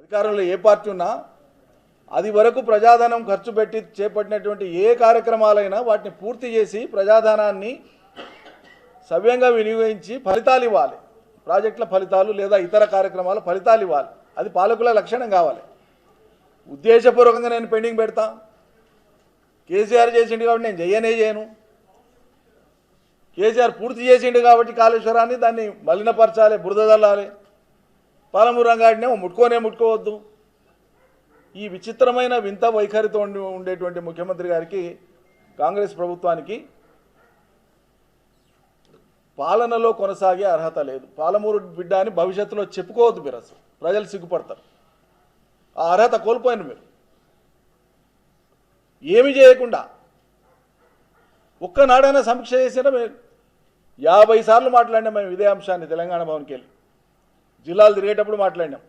అధికారంలో ఏ పార్టీ ఉన్నా అది వరకు ప్రజాధనం ఖర్చు పెట్టి చేపట్టినటువంటి ఏ కార్యక్రమాలైనా వాటిని పూర్తి చేసి ప్రజాధనాన్ని సవ్యంగా వినియోగించి ఫలితాలు ఇవ్వాలి. ప్రాజెక్టుల ఫలితాలు లేదా ఇతర కార్యక్రమాల ఫలితాలు ఇవ్వాలి. అది పాలకుల లక్షణం కావాలి. ఉద్దేశపూర్వకంగా నేను పెండింగ్ పెడతా, కేసీఆర్ చేసిండు కాబట్టి నేను చేయను, కేసీఆర్ పూర్తి చేసిండు కాబట్టి కాళేశ్వరాన్ని దాన్ని మలినపరచాలి, బురద చల్లాలి, పాలమూరు రంగాడినేమో ముట్టుకోవద్దు. ఈ విచిత్రమైన వింత వైఖరితో ఉండేటువంటి ముఖ్యమంత్రి గారికి, కాంగ్రెస్ ప్రభుత్వానికి పాలనలో కొనసాగే అర్హత లేదు. పాలమూరు బిడ్డ అని భవిష్యత్తులో చెప్పుకోవద్దు. మీరు అసలు ప్రజలు సిగ్గుపడతారు. ఆ అర్హత కోల్పోయిన మీరు ఏమి చేయకుండా ఒక్కనాడైనా సమీక్ష చేసినా 50 సార్లు మాట్లాడినాం మేము ఇదే అంశాన్ని. తెలంగాణ భవన్కి వెళ్ళి జిల్లాలు తిరిగేటప్పుడు మాట్లాడినాం.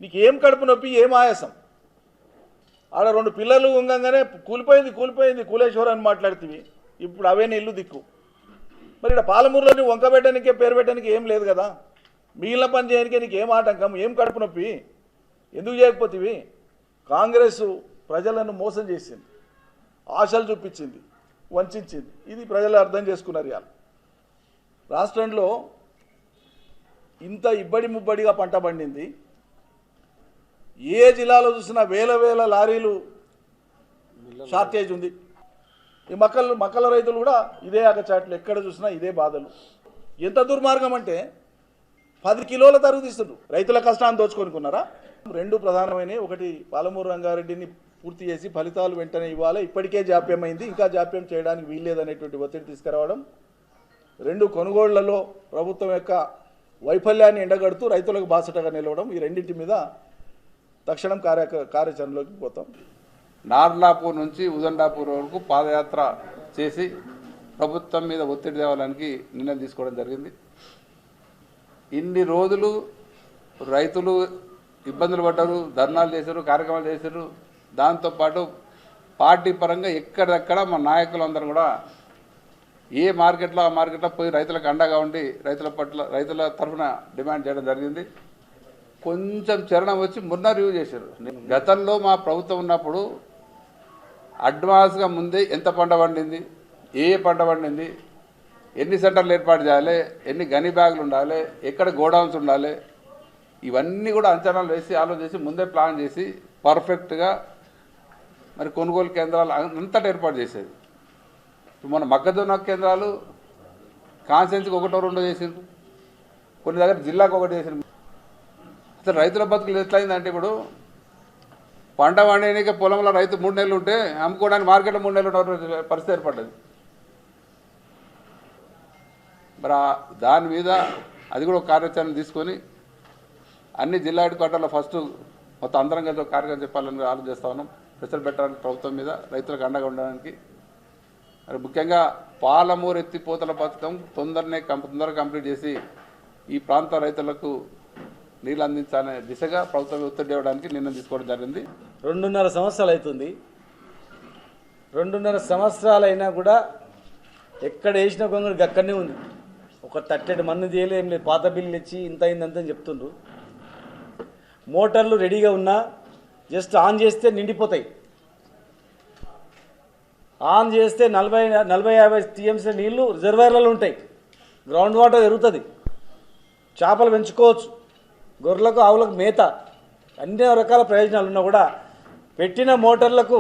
నీకు ఏం కడుపు నొప్పి, ఏం ఆయాసం? ఆడ 2 పిల్లలు ఉంగంగానే కూలిపోయింది కూలేశ్వరం అని మాట్లాడుతుంది. ఇప్పుడు అవే ఇల్లు దిక్కు. మరి ఇక్కడ పాలమూరులోని వంక పెట్టడానికే పేరు పెట్టడానికి ఏం లేదు కదా. మిగిలిన పని చేయడానికి నీకు ఏం ఆటంకం, ఏం కడుపు నొప్పి, ఎందుకు చేయకపోతేవి? కాంగ్రెస్ ప్రజలను మోసం చేసింది, ఆశలు చూపించింది, వంచింది. ఇది ప్రజలు అర్థం చేసుకున్నారు. ఇవాళ రాష్ట్రంలో ఇంత ఇబ్బడి ముబ్బడిగా పంట పండింది. ఏ జిల్లాలో చూసినా వేల లారీలు షార్టేజ్ ఉంది. ఈ మక్కల రైతులు కూడా ఇదే అగచాట్లు, ఎక్కడ చూసినా ఇదే బాధలు. ఎంత దుర్మార్గం అంటే 10 కిలోల తరుగు తీస్తుండ్రు. రైతుల కష్టాన్ని దోచుకొనుకున్నారా? 2 ప్రధానమైనవి. ఒకటి, పాలమూరు రంగారెడ్డిని పూర్తి చేసి ఫలితాలు వెంటనే ఇవ్వాలి, ఇప్పటికే జాప్యమైంది, ఇంకా జాప్యం చేయడానికి వీల్లేదనేటువంటి ఒత్తిడి తీసుకురావడం. 2, కొనుగోళ్లలో ప్రభుత్వం యొక్క వైఫల్యాన్ని ఎండగడుతూ రైతులకు బాసటగా నిలవడం. ఈ రెండింటి మీద తక్షణం కార్యాచరణలోకి పోతాం. నార్లాపూర్ నుంచి ఉదండాపూర్ వరకు పాదయాత్ర చేసి ప్రభుత్వం మీద ఒత్తిడి తేవడానికి నిర్ణయం తీసుకోవడం జరిగింది. ఇన్ని రోజులు రైతులు ఇబ్బందులు పడ్డారు, ధర్నాలు చేశారు, కార్యక్రమాలు చేశారు. దాంతోపాటు పార్టీ పరంగా ఎక్కడెక్కడ మా నాయకులందరూ కూడా ఏ మార్కెట్లో ఆ మార్కెట్లో పోయి రైతులకు అండగా ఉండి రైతుల తరఫున డిమాండ్ చేయడం జరిగింది. కొంచెం చరణం వచ్చి మొన్న రివ్యూ చేశారు. గతంలో మా ప్రభుత్వం ఉన్నప్పుడు అడ్వాన్స్గా ముందే ఎంత పంట పండింది, ఏ పంట పండింది, ఎన్ని సెంటర్లు ఏర్పాటు చేయాలి, ఎన్ని గని బ్యాగులు ఉండాలి, ఎక్కడ గోడౌన్స్ ఉండాలి, ఇవన్నీ కూడా అంచనాలు వేసి ఆలోచన చేసి ముందే ప్లాన్ చేసి పర్ఫెక్ట్గా మరి కొనుగోలు కేంద్రాలు అంతటా ఏర్పాటు చేసేది. మన మొక్కజొన్న కేంద్రాలు కాన్స్టిట్యున్సీకి 1-2 చేసిండ్రు, కొన్ని దగ్గర జిల్లాకు 1 చేసిండ్రు. అసలు రైతుల బతుకులు ఎట్లయిందంటే, ఇప్పుడు పంట పండేనికే పొలంలో రైతు 3 నెలలు ఉంటే అమ్ముకోవడానికి మార్కెట్లో 3 నెలలు ఉన్న పరిస్థితి ఏర్పడ్డది. మరి దాని మీద అది కూడా ఒక కార్యాచరణ తీసుకొని అన్ని జిల్లా హెడ్ క్వార్టర్లో ఫస్ట్ మొత్తం అందరం కలిసి ఒక కార్యక్రమం చెప్పాలని ఆలోచన చేస్తా ఉన్నాం. ప్రెషర్ పెట్టడానికి ప్రభుత్వం మీద, రైతులకు అండగా ఉండడానికి. మరి ముఖ్యంగా పాలమూరు ఎత్తిపోతల పథకం తొందరగా కంప్లీట్ చేసి ఈ ప్రాంత రైతులకు నీళ్ళు అందించాలనే దిశగా ప్రభుత్వం ఒత్తిడి ఇవ్వడానికి నిర్ణయం తీసుకోవడం జరిగింది. 2.5 సంవత్సరాలు అవుతుంది. 2.5 సంవత్సరాలైనా కూడా ఎక్కడ వేసిన గొంగళి అక్కడనే ఉంది. ఒక తట్టెడు మన్ను చేయలేం లేదు. పాత బిల్లు ఇచ్చి ఇంత అయిందంతని చెప్తుండ్రు. మోటార్లు రెడీగా ఉన్నా జస్ట్ ఆన్ చేస్తే నిండిపోతాయి. ఆన్ చేస్తే 40-50 టీఎంసీ నీళ్లు రిజర్వాయర్లలో ఉంటాయి. గ్రౌండ్ వాటర్ పెరుగుతుంది, చేపలు పెంచుకోవచ్చు, గొర్రెలకు ఆవులకు మేత, అన్ని రకాల ప్రయోజనాలు ఉన్నా కూడా పెట్టిన మోటార్లకు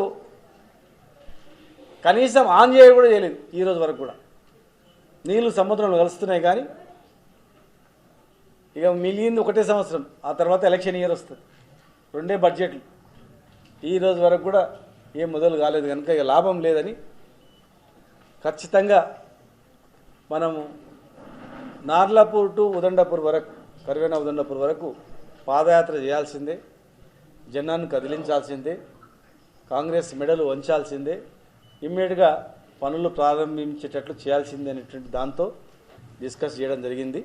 కనీసం ఆన్ కూడా చేయలేదు ఈరోజు వరకు కూడా. నీళ్లు సముద్రంలో కలుస్తున్నాయి. కానీ ఇక మిగిలింది 1 సంవత్సరం, ఆ తర్వాత ఎలక్షన్ ఇయర్ వస్తుంది, 2 బడ్జెట్లు. ఈరోజు వరకు కూడా ఏం మొదలు కాలేదు. కనుక ఇక లాభం లేదని ఖచ్చితంగా మనము నార్లాపూర్ టు ఉదండాపూర్ వరకు, కర్వేనా ఉదండాపూర్ వరకు పాదయాత్ర చేయాల్సిందే, జనాన్ని కదిలించాల్సిందే, కాంగ్రెస్ మెడలు వంచాల్సిందే, ఇమ్మీడియట్గా పనులు ప్రారంభించేటట్లు చేయాల్సిందే అనేటువంటి దాంతో డిస్కస్ చేయడం జరిగింది.